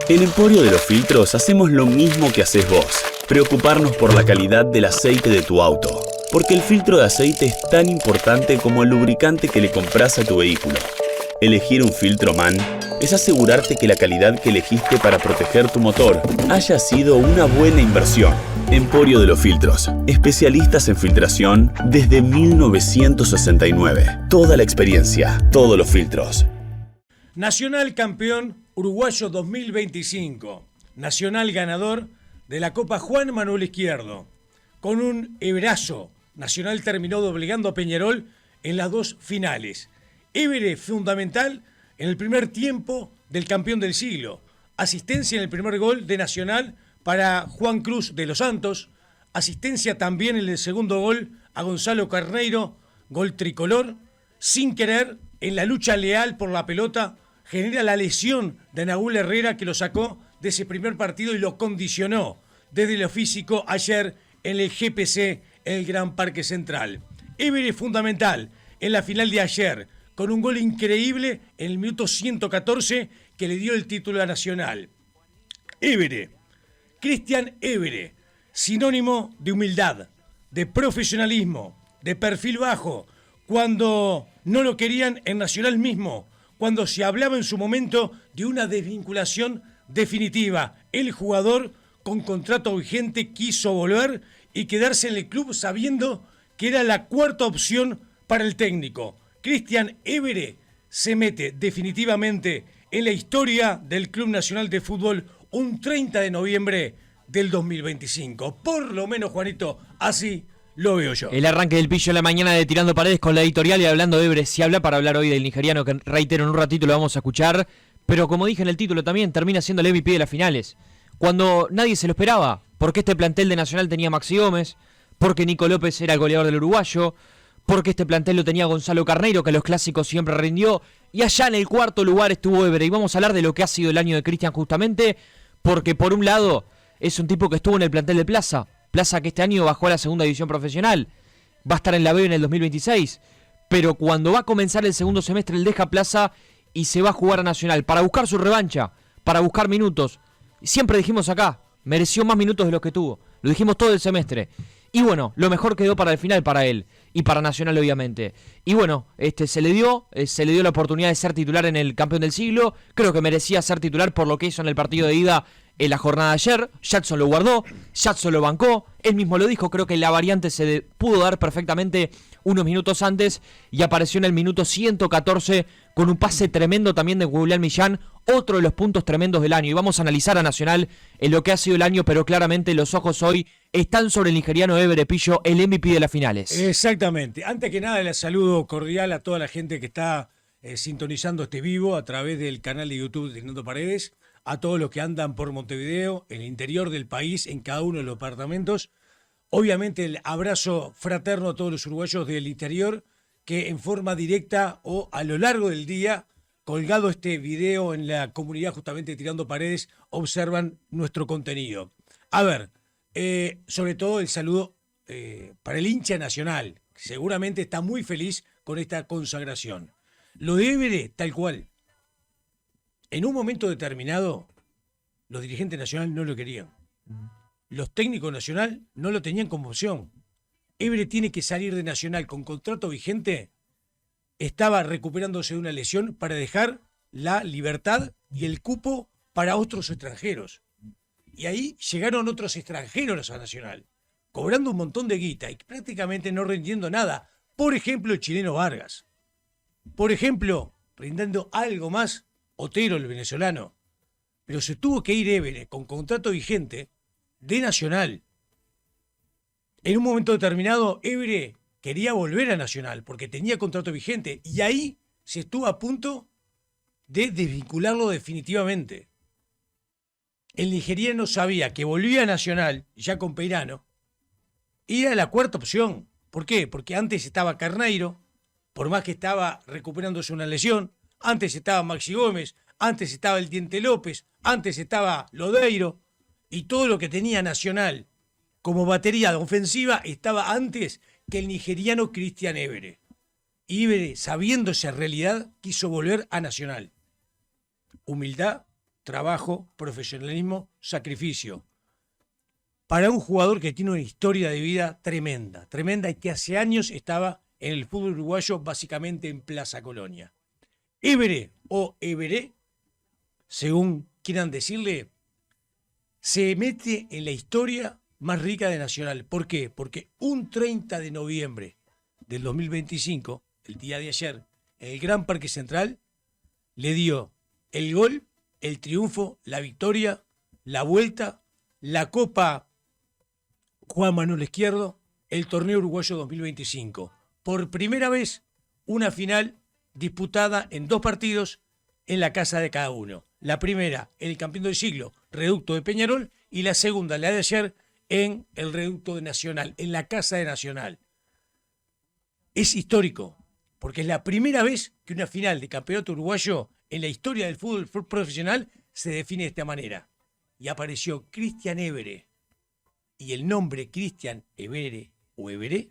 En Emporio de los Filtros hacemos lo mismo que haces vos. Preocuparnos por la calidad del aceite de tu auto. Porque el filtro de aceite es tan importante como el lubricante que le compras a tu vehículo. Elegir un filtro MAN es asegurarte que la calidad que elegiste para proteger tu motor haya sido una buena inversión. Emporio de los Filtros. Especialistas en filtración desde 1969. Toda la experiencia, todos los filtros. Nacional campeón uruguayo 2025. Nacional ganador de la Copa Juan Manuel Izquierdo. Con un hebrazo, Nacional terminó doblegando a Peñarol en las dos finales. Évere fundamental en el primer tiempo del campeón del siglo. Asistencia en el primer gol de Nacional para Juan Cruz de los Santos. Asistencia también en el segundo gol a Gonzalo Carneiro, gol tricolor. Sin querer, en la lucha leal por la pelota, genera la lesión de Nahuel Herrera, que lo sacó de ese primer partido y lo condicionó desde lo físico ayer en el GPC, en el Gran Parque Central. Évere fundamental en la final de ayer, con un gol increíble en el minuto 114 que le dio el título a Nacional. Évere, Cristian Évere, sinónimo de humildad, de profesionalismo, de perfil bajo, cuando no lo querían en Nacional mismo, cuando se hablaba en su momento de una desvinculación definitiva. El jugador con contrato vigente quiso volver y quedarse en el club sabiendo que era la cuarta opción para el técnico. Cristian Évere se mete definitivamente en la historia del Club Nacional de Fútbol un 30 de noviembre del 2025. Por lo menos, Juanito, así lo veo yo. El arranque del pillo en la mañana de Tirando Paredes con la editorial y hablando de Évere. Si habla para hablar hoy del nigeriano, que reitero, en un ratito lo vamos a escuchar. Pero como dije en el título también, termina siendo el MVP de las finales. Cuando nadie se lo esperaba. Porque este plantel de Nacional tenía a Maxi Gómez. Porque Nico López era el goleador del uruguayo. Porque este plantel lo tenía Gonzalo Carneiro, que en los clásicos siempre rindió. Y allá en el cuarto lugar estuvo Évere. Y vamos a hablar de lo que ha sido el año de Cristian justamente. Porque por un lado es un tipo que estuvo en el plantel de Plaza. Plaza que este año bajó a la segunda división profesional. Va a estar en la B en el 2026. Pero cuando va a comenzar el segundo semestre, él deja Plaza y se va a jugar a Nacional. Para buscar su revancha, para buscar minutos. Siempre dijimos acá, mereció más minutos de los que tuvo. Lo dijimos todo el semestre. Y bueno, lo mejor quedó para el final para él. Y para Nacional, obviamente. Y bueno, se le dio la oportunidad de ser titular en el campeón del siglo. Creo que merecía ser titular por lo que hizo en el partido de ida en la jornada de ayer. Jackson lo guardó, Jackson lo bancó. Él mismo lo dijo, creo que la variante se pudo dar perfectamente unos minutos antes. Y apareció en el minuto 114 con un pase tremendo también de Julián Millán. Otro de los puntos tremendos del año. Y vamos a analizar a Nacional en lo que ha sido el año, pero claramente los ojos hoy están sobre el nigeriano Évere Pillo, el MVP de las finales. Exactamente. Antes que nada, les saludo cordial a toda la gente que está sintonizando este vivo a través del canal de YouTube de Tirando Paredes, a todos los que andan por Montevideo, en el interior del país, en cada uno de los departamentos. Obviamente el abrazo fraterno a todos los uruguayos del interior que en forma directa o a lo largo del día, colgado este video en la comunidad justamente Tirando Paredes, observan nuestro contenido. A ver, sobre todo el saludo para el hincha nacional, que seguramente está muy feliz con esta consagración. Lo de Évere, tal cual. En un momento determinado, los dirigentes nacionales no lo querían. Los técnicos nacional no lo tenían como opción. Évere tiene que salir de Nacional con contrato vigente. Estaba recuperándose de una lesión para dejar la libertad y el cupo para otros extranjeros. Y ahí llegaron otros extranjeros a Nacional, cobrando un montón de guita y prácticamente no rindiendo nada. Por ejemplo, el chileno Vargas. Por ejemplo, rindiendo algo más, Otero, el venezolano. Pero se tuvo que ir Évere con contrato vigente de Nacional. En un momento determinado, Évere quería volver a Nacional porque tenía contrato vigente y ahí se estuvo a punto de desvincularlo definitivamente. El nigeriano sabía que volvía a Nacional, ya con Peirano, y era la cuarta opción. ¿Por qué? Porque antes estaba Carneiro, por más que estaba recuperándose una lesión, antes estaba Maxi Gómez, antes estaba el Diente López, antes estaba Lodeiro, y todo lo que tenía Nacional como batería ofensiva estaba antes que el nigeriano Cristian Évere. Évere, sabiendo esa realidad, quiso volver a Nacional. Humildad, trabajo, profesionalismo, sacrificio. Para un jugador que tiene una historia de vida tremenda, tremenda, y que hace años estaba en el fútbol uruguayo básicamente en Plaza Colonia. Évere o Everé, según quieran decirle, se mete en la historia más rica de Nacional. ¿Por qué? Porque un 30 de noviembre del 2025, el día de ayer, en el Gran Parque Central, le dio el gol, el triunfo, la victoria, la vuelta, la Copa Juan Manuel Izquierdo, el Torneo Uruguayo 2025. Por primera vez, una final disputada en 2 partidos en la casa de cada uno. La primera, en el campeón del siglo, Reducto de Peñarol, y la segunda, la de ayer, en el Reducto de Nacional, en la casa de Nacional. Es histórico, porque es la primera vez que una final de campeonato uruguayo en la historia del fútbol profesional se define de esta manera. Y apareció Cristian Évere. Y el nombre Cristian Évere o Everé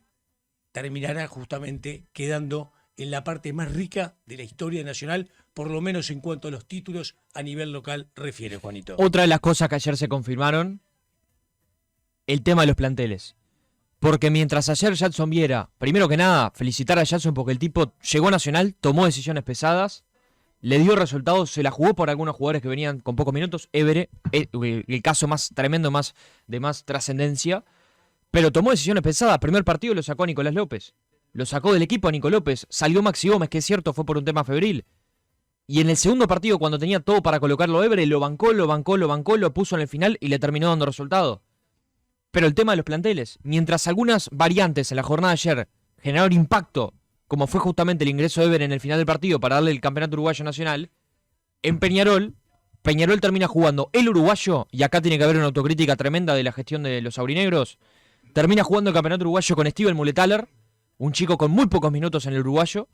terminará justamente quedando en la parte más rica de la historia nacional, por lo menos en cuanto a los títulos a nivel local refiere, Juanito. Otra de las cosas que ayer se confirmaron, el tema de los planteles. Porque mientras ayer Jadson Viera, primero que nada, felicitar a Jadson porque el tipo llegó a Nacional, tomó decisiones pesadas, le dio resultados, se la jugó por algunos jugadores que venían con pocos minutos, Évere, el caso más tremendo, de más trascendencia, pero tomó decisiones pesadas. Primer partido lo sacó a Nicolás López, lo sacó del equipo a Nico López, salió Maxi Gómez, que es cierto, fue por un tema febril. Y en el segundo partido, cuando tenía todo para colocarlo a Évere, lo bancó, lo puso en el final y le terminó dando resultado. Pero el tema de los planteles, mientras algunas variantes en la jornada de ayer generaron impacto, como fue justamente el ingreso de Évere en el final del partido para darle el campeonato uruguayo nacional, en Peñarol termina jugando el uruguayo, y acá tiene que haber una autocrítica tremenda de la gestión de los aurinegros, termina jugando el campeonato uruguayo con Steven Muletaler, un chico con muy pocos minutos en el uruguayo,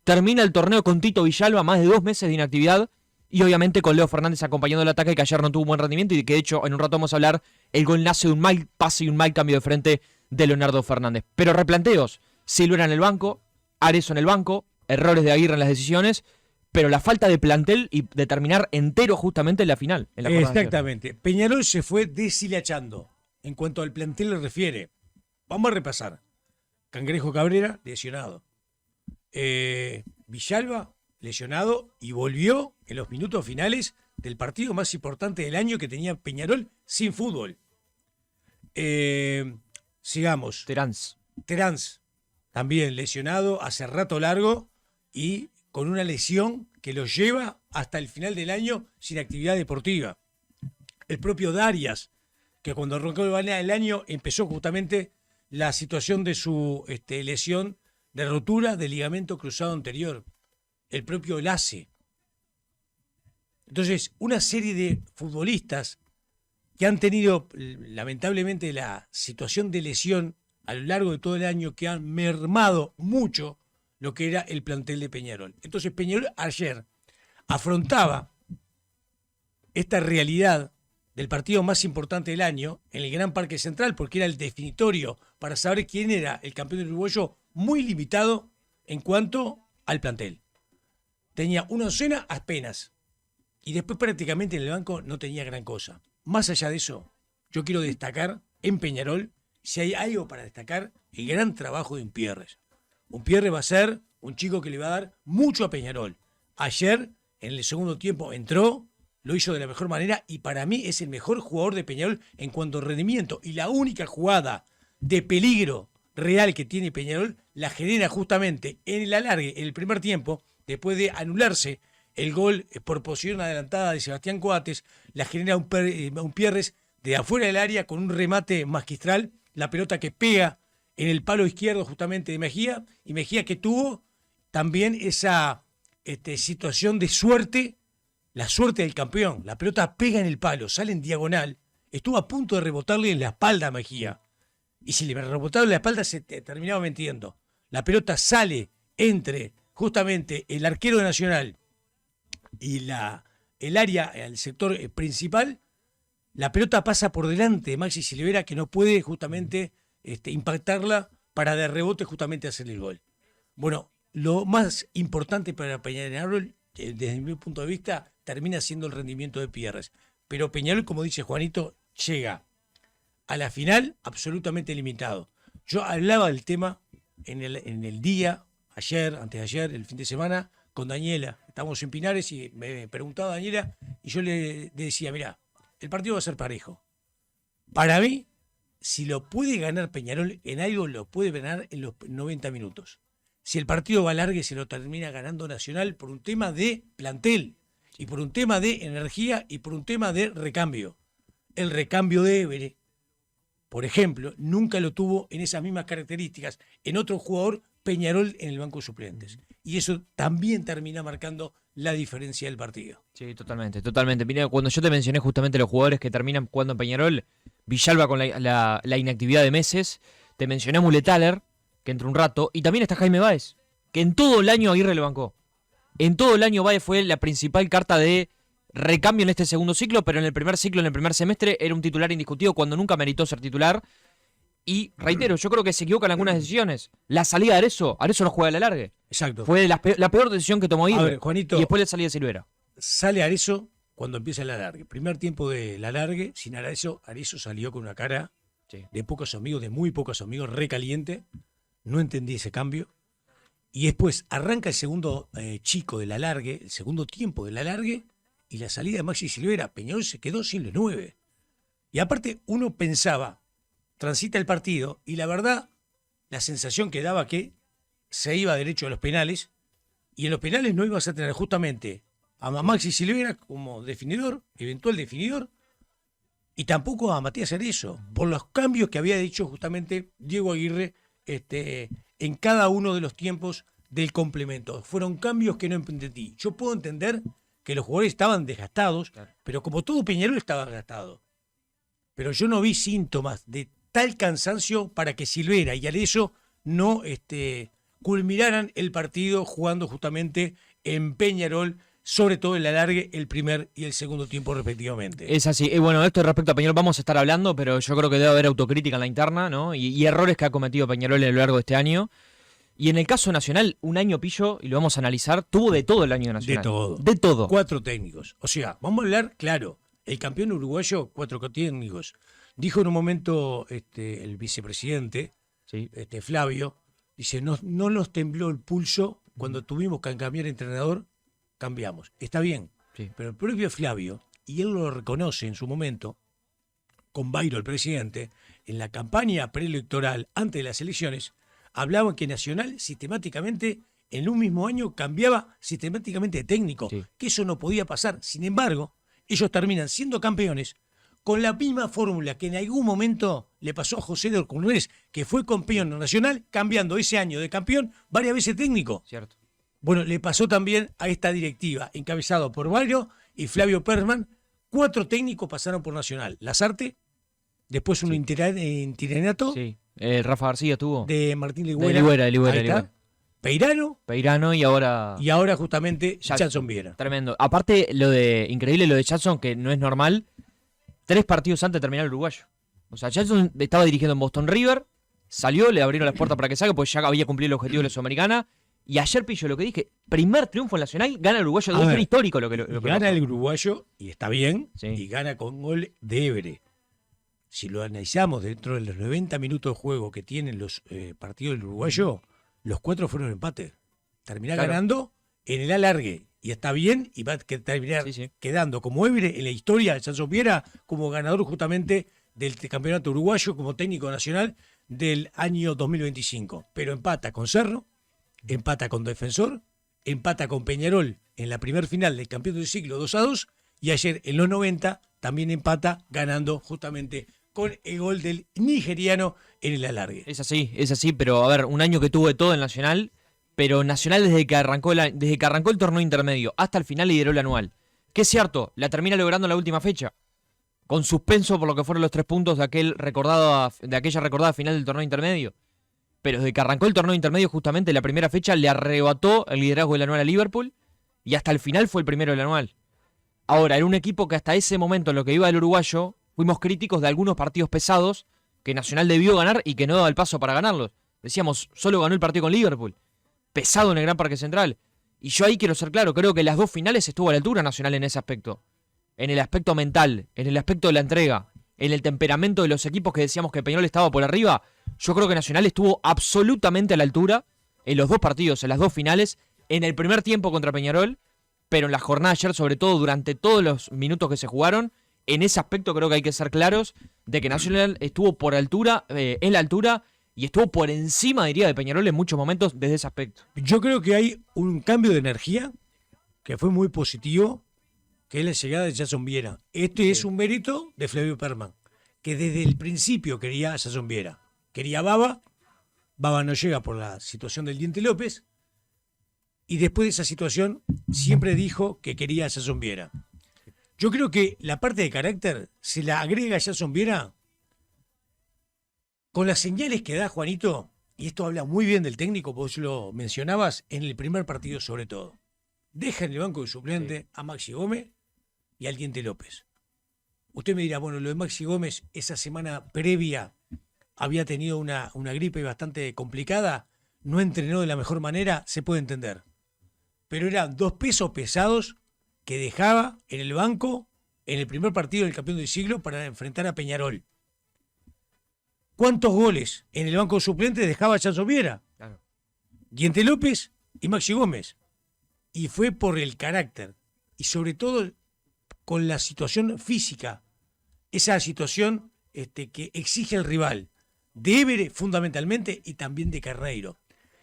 termina el torneo con Tito Villalba, más de 2 meses de inactividad, y obviamente con Leo Fernández acompañando el ataque, que ayer no tuvo un buen rendimiento y que de hecho en un rato vamos a hablar, el gol nace de un mal pase y un mal cambio de frente de Leonardo Fernández. Pero replanteos, Silvera en el banco, Arezzo en el banco, errores de Aguirre en las decisiones, pero la falta de plantel y de terminar entero justamente en la final. En la Exactamente. Peñarol se fue deshilachando en cuanto al plantel le refiere. Vamos a repasar. Cangrejo Cabrera, lesionado. Villalba, lesionado, y volvió en los minutos finales del partido más importante del año que tenía Peñarol sin fútbol. Sigamos. Terans, también lesionado hace rato largo y con una lesión que lo lleva hasta el final del año sin actividad deportiva. El propio Darias, que cuando arrancó el año empezó justamente la situación de su lesión de rotura del ligamento cruzado anterior. El propio Lace. Entonces, una serie de futbolistas que han tenido lamentablemente la situación de lesión a lo largo de todo el año, que han mermado mucho lo que era el plantel de Peñarol. Entonces Peñarol ayer afrontaba esta realidad del partido más importante del año en el Gran Parque Central, porque era el definitorio para saber quién era el campeón uruguayo, muy limitado en cuanto al plantel. Tenía una docena apenas, y después prácticamente en el banco no tenía gran cosa. Más allá de eso, yo quiero destacar en Peñarol, si hay algo para destacar, el gran trabajo de Umpierres. Umpierres va a ser un chico que le va a dar mucho a Peñarol. Ayer, en el segundo tiempo, entró, lo hizo de la mejor manera y para mí es el mejor jugador de Peñarol en cuanto a rendimiento. Y la única jugada de peligro real que tiene Peñarol la genera justamente en el alargue, en el primer tiempo, después de anularse el gol por posición adelantada de Sebastián Coates, la genera Umpierres de afuera del área con un remate magistral, la pelota que pega en el palo izquierdo justamente de Mejía, y Mejía que tuvo también esa situación de suerte, la suerte del campeón. La pelota pega en el palo, sale en diagonal, estuvo a punto de rebotarle en la espalda a Mejía, y si le rebotaba en la espalda se terminaba metiendo. La pelota sale entre justamente el arquero de Nacional y el área, el sector principal. La pelota pasa por delante de Maxi Silvera, que no puede justamente impactarla para de rebote justamente hacer el gol. Bueno, lo más importante para Peñarol, desde mi punto de vista, termina siendo el rendimiento de Pierres. Pero Peñarol, como dice Juanito, llega a la final absolutamente limitado. Yo hablaba del tema en el día, ayer, antes de ayer, el fin de semana, con Daniela. Estábamos en Pinares y me preguntaba Daniela y yo le decía, mirá, el partido va a ser parejo. Para mí, si lo puede ganar Peñarol en algo, lo puede ganar en los 90 minutos. Si el partido va largo, se lo termina ganando Nacional por un tema de plantel y por un tema de energía y por un tema de recambio. El recambio de Évere, por ejemplo, nunca lo tuvo en esas mismas características en otro jugador, Peñarol, en el banco de suplentes. Y eso también termina marcando la diferencia del partido. Sí, totalmente, totalmente. Mira, cuando yo te mencioné justamente los jugadores que terminan jugando en Peñarol, Villalba con la inactividad de meses, te mencioné a Muletaler, que entró un rato, y también está Jaime Báez, que en todo el año Aguirre lo bancó. En todo el año Báez fue la principal carta de recambio en este segundo ciclo, pero en el primer ciclo, en el primer semestre, era un titular indiscutido cuando nunca meritó ser titular. Y reitero, yo creo que se equivocan algunas decisiones. La salida de Arezzo no juega a la largue. Exacto. Fue la peor decisión que tomó Aguirre. A ver, Juanito, y después la salida de Silvera. sale Arezzo cuando empieza el alargue. Primer tiempo del alargue, sin Arezzo salió con una cara de pocos amigos, de muy pocos amigos, recaliente. No entendí ese cambio. Y después arranca el segundo chico del alargue, el segundo tiempo del alargue, y la salida de Maxi Silvera. Peñarol se quedó sin los 9. Y aparte uno pensaba, transita el partido, y la verdad, la sensación que daba que se iba derecho a los penales, y en los penales no ibas a tener justamente a Maxi Silvera como definidor, eventual definidor, y tampoco a Matías Arezzo, por los cambios que había hecho justamente Diego Aguirre en cada uno de los tiempos del complemento. Fueron cambios que no entendí. Yo puedo entender que los jugadores estaban desgastados, pero como todo Peñarol estaba desgastado. Pero yo no vi síntomas de tal cansancio para que Silvera y Arezzo no culminaran el partido jugando justamente en Peñarol, sobre todo en el alargue, el primer y el segundo tiempo respectivamente. Es así. Y bueno, esto respecto a Peñarol vamos a estar hablando, pero yo creo que debe haber autocrítica en la interna, ¿no? Y errores que ha cometido Peñarol a lo largo de este año. Y en el caso Nacional, un año Pillo, y lo vamos a analizar, tuvo de todo el año de Nacional. De todo. De todo. 4 técnicos. O sea, vamos a hablar, claro, el campeón uruguayo, 4 técnicos. Dijo en un momento el vicepresidente, Flavio, dice, no nos tembló el pulso cuando tuvimos que cambiar entrenador, cambiamos. Está bien, pero el propio Flavio, y él lo reconoce en su momento, con Bairo, el presidente, en la campaña preelectoral antes de las elecciones, hablaban que Nacional sistemáticamente, en un mismo año, cambiaba sistemáticamente de técnico, que eso no podía pasar. Sin embargo, ellos terminan siendo campeones con la misma fórmula que en algún momento le pasó a José de Orcunés, que fue campeón nacional, cambiando ese año de campeón varias veces técnico. Cierto. Bueno, le pasó también a esta directiva, encabezado por Bairo y Flavio Persman. 4 técnicos pasaron por Nacional. Lazarte, después un interinato. Sí. Rafa García estuvo. De Martín Ligüera. De Ligüera. Peirano. Y ahora justamente Jackson Viera. Tremendo. Aparte, increíble lo de Jackson, que no es normal. 3 partidos antes de terminar el uruguayo. O sea, Jackson estaba dirigiendo en Boston River, salió, le abrieron las puertas para que salga, porque ya había cumplido el objetivo de la Sudamericana. Y ayer, Pillo, lo que dije, primer triunfo nacional, gana el uruguayo, de ser histórico lo que gana el uruguayo, y está bien, sí. Y gana con gol de Évere. Si lo analizamos dentro de los 90 minutos de juego que tienen los partidos del uruguayo, los 4 fueron empate. Termina ganando en el alargue. Y está bien, y va a terminar quedando como Évere en la historia de Jackson Viera como ganador justamente del campeonato uruguayo como técnico nacional del año 2025. Pero empata con Cerro, empata con Defensor, empata con Peñarol en la primer final del campeonato del siglo 2-2, y ayer en los 90 también empata ganando justamente con el gol del nigeriano en el alargue. Es así, pero a ver, un año que tuvo de todo el Nacional, pero Nacional desde que arrancó el torneo intermedio hasta el final lideró el anual. Que es cierto, la termina logrando en la última fecha, con suspenso por lo que fueron los 3 puntos de aquella recordada final del torneo intermedio. Pero desde que arrancó el torneo intermedio, justamente la primera fecha le arrebató el liderazgo del anual a Liverpool y hasta el final fue el primero del anual. Ahora, era un equipo que hasta ese momento, en lo que iba del uruguayo, fuimos críticos de algunos partidos pesados que Nacional debió ganar y que no daba el paso para ganarlos. Decíamos, solo ganó el partido con Liverpool, pesado en el Gran Parque Central. Y yo ahí quiero ser claro, creo que las dos finales estuvo a la altura Nacional en ese aspecto. En el aspecto mental, en el aspecto de la entrega, en el temperamento de los equipos que decíamos que Peñarol estaba por arriba. Yo creo que Nacional estuvo absolutamente a la altura en los dos partidos, en las dos finales, en el primer tiempo contra Peñarol, pero en la jornada ayer, sobre todo durante todos los minutos que se jugaron, en ese aspecto creo que hay que ser claros de que Nacional estuvo por altura, en la altura, y estuvo por encima, diría, de Peñarol en muchos momentos desde ese aspecto. Yo creo que hay un cambio de energía que fue muy positivo, que es la llegada de Jason Viera. Es un mérito de Flavio Perman, que desde el principio quería a Jason Viera. Quería a Baba no llega por la situación del Diente López, y después de esa situación siempre dijo que quería a Jason Viera. Yo creo que la parte de carácter se la agrega a Jason Viera con las señales que da Juanito, y esto habla muy bien del técnico, vos lo mencionabas, en el primer partido sobre todo. Deja en el banco de suplente a Maxi Gómez y al Diente López. Usted me dirá, bueno, lo de Maxi Gómez esa semana previa había tenido una gripe bastante complicada, no entrenó de la mejor manera, se puede entender. Pero eran 2 pesos pesados que dejaba en el banco en el primer partido del campeón del siglo para enfrentar a Peñarol. ¿Cuántos goles en el banco suplente dejaba Jason Viera? Claro. Diente López y Maxi Gómez. Y fue por el carácter. Y sobre todo con la situación física. Esa situación que exige el rival. De Évere fundamentalmente y también de Carneiro.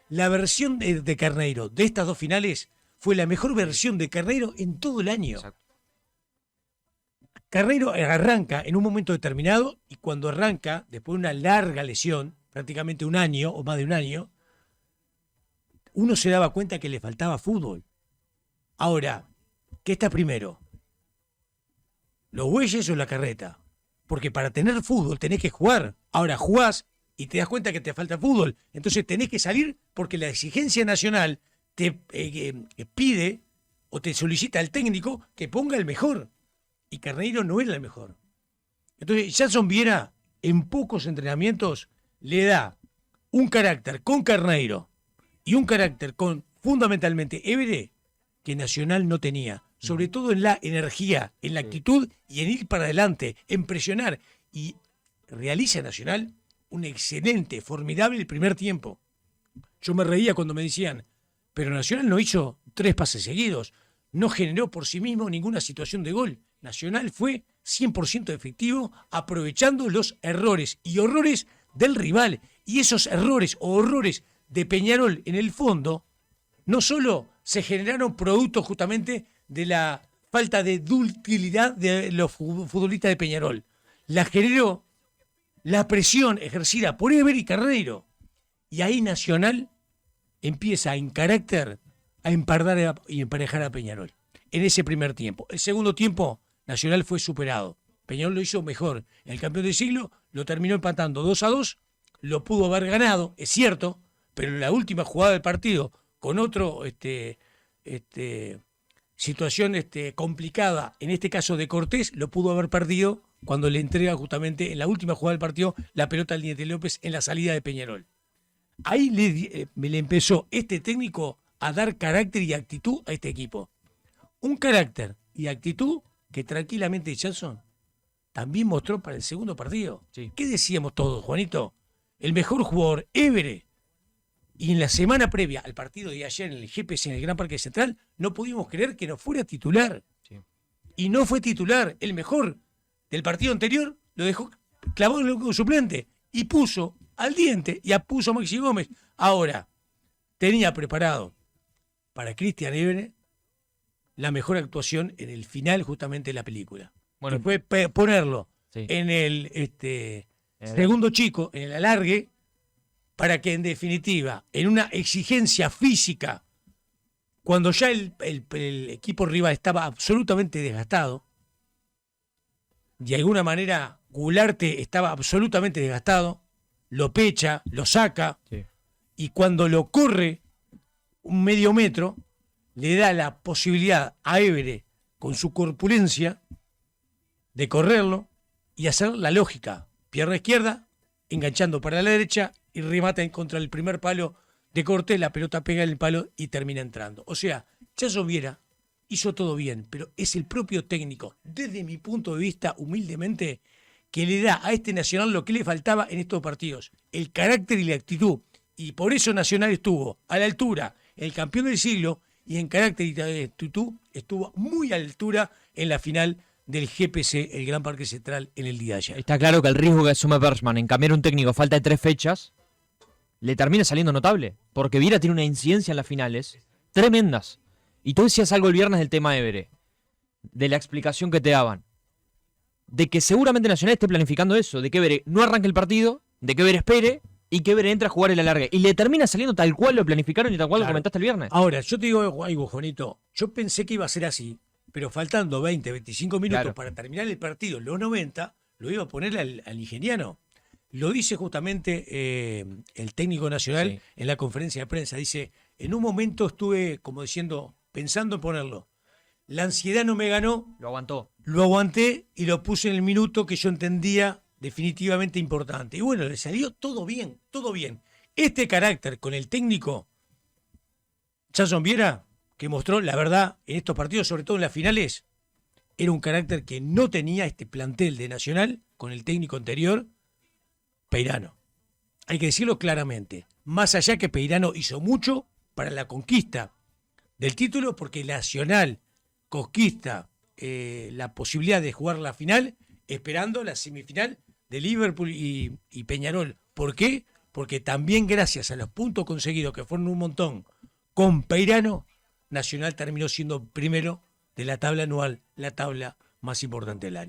La versión de Carneiro de estas dos finales fue la mejor versión de Carneiro en todo el año. Exacto. Carneiro arranca en un momento determinado y cuando arranca, después de una larga lesión, prácticamente un año o más de un año, uno se daba cuenta que le faltaba fútbol. Ahora, ¿qué está primero? ¿Los bueyes o la carreta? Porque para tener fútbol tenés que jugar. Ahora jugás y te das cuenta que te falta fútbol. Entonces tenés que salir porque la exigencia nacional te pide o te solicita al técnico que ponga el mejor. Y Carneiro no era el mejor. Entonces Jason Viera en pocos entrenamientos le da un carácter con Carneiro y un carácter con fundamentalmente Évere que Nacional no tenía. Sobre todo en la energía, en la actitud y en ir para adelante, en presionar. Y realiza Nacional un excelente, formidable primer tiempo. Yo me reía cuando me decían, pero Nacional no hizo 3 pases seguidos, no generó por sí mismo ninguna situación de gol. Nacional fue 100% efectivo, aprovechando los errores y horrores del rival. Y esos errores o horrores de Peñarol en el fondo, no solo se generaron producto justamente de la falta de ductilidad de los futbolistas de Peñarol, la generó la presión ejercida por Évere y Carneiro. Y ahí Nacional empieza en carácter a empardar y emparejar a Peñarol en ese primer tiempo. El segundo tiempo, Nacional fue superado. Peñarol lo hizo mejor. El campeón del siglo lo terminó empatando 2-2, lo pudo haber ganado, es cierto, pero en la última jugada del partido, con otro situación complicada, en este caso de Cortés, lo pudo haber perdido cuando le entrega justamente en la última jugada del partido la pelota al Diente López en la salida de Peñarol. Ahí le empezó este técnico a dar carácter y actitud a este equipo. Un carácter y actitud que tranquilamente Jason también mostró para el segundo partido. Sí. ¿Qué decíamos todos, Juanito? El mejor jugador, Évere. Y en la semana previa al partido de ayer en el GPS en el Gran Parque Central, no pudimos creer que no fuera titular. Sí. Y no fue titular. El mejor del partido anterior lo dejó clavado en el banco suplente y puso al Diente y puso a Maxi Gómez. Ahora, tenía preparado para Cristian Évere la mejor actuación en el final justamente de la película. Bueno, que fue ponerlo sí. en el segundo chico, en el alargue, para que en definitiva, en una exigencia física, cuando ya el equipo rival estaba absolutamente desgastado, de alguna manera Gularte estaba absolutamente desgastado, lo pecha, lo saca, Sí. y cuando lo corre un medio metro, le da la posibilidad a Évere, con su corpulencia, de correrlo y hacer la lógica. Pierna izquierda, enganchando para la derecha y remata contra el primer palo De corte, la pelota pega en el palo y termina entrando. O sea, Chacho Viera hizo todo bien, pero es el propio técnico, desde mi punto de vista, humildemente, que le da a este Nacional lo que le faltaba en estos partidos, el carácter y la actitud. Y por eso Nacional estuvo a la altura, el campeón del siglo, y en carácter y actitud estuvo muy a la altura en la final del GPC, el Gran Parque Central, en el día de ayer. Está claro que el riesgo que asume Bergman en cambiar un técnico a falta de 3 fechas le termina saliendo notable, porque Viera tiene una incidencia en las finales tremendas. Y tú decías algo el viernes del tema Évere, de la explicación que te daban, de que seguramente Nacional esté planificando eso, de que Évere no arranque el partido, de que Évere espere y que Évere entre a jugar el alargue. Y le termina saliendo tal cual lo planificaron y tal cual lo comentaste el viernes. Ahora, yo te digo algo, Juanito. Yo pensé que iba a ser así, pero faltando 20, 25 minutos para terminar el partido, los 90, lo iba a poner al nigeriano. Lo dice justamente el técnico nacional en la conferencia de prensa. Dice, en un momento estuve, como diciendo, pensando en ponerlo. La ansiedad no me ganó. Lo aguantó. Lo aguanté y lo puse en el minuto que yo entendía definitivamente importante. Y bueno, le salió todo bien, todo bien. Este carácter con el técnico, Chacho Viera, que mostró la verdad en estos partidos, sobre todo en las finales, era un carácter que no tenía este plantel de Nacional con el técnico anterior, Peirano. Hay que decirlo claramente. Más allá que Peirano hizo mucho para la conquista del título, porque Nacional conquista la posibilidad de jugar la final esperando la semifinal de Liverpool y Peñarol. ¿Por qué? Porque también gracias a los puntos conseguidos, que fueron un montón, con Peirano, Nacional terminó siendo primero de la tabla anual, la tabla más importante del año.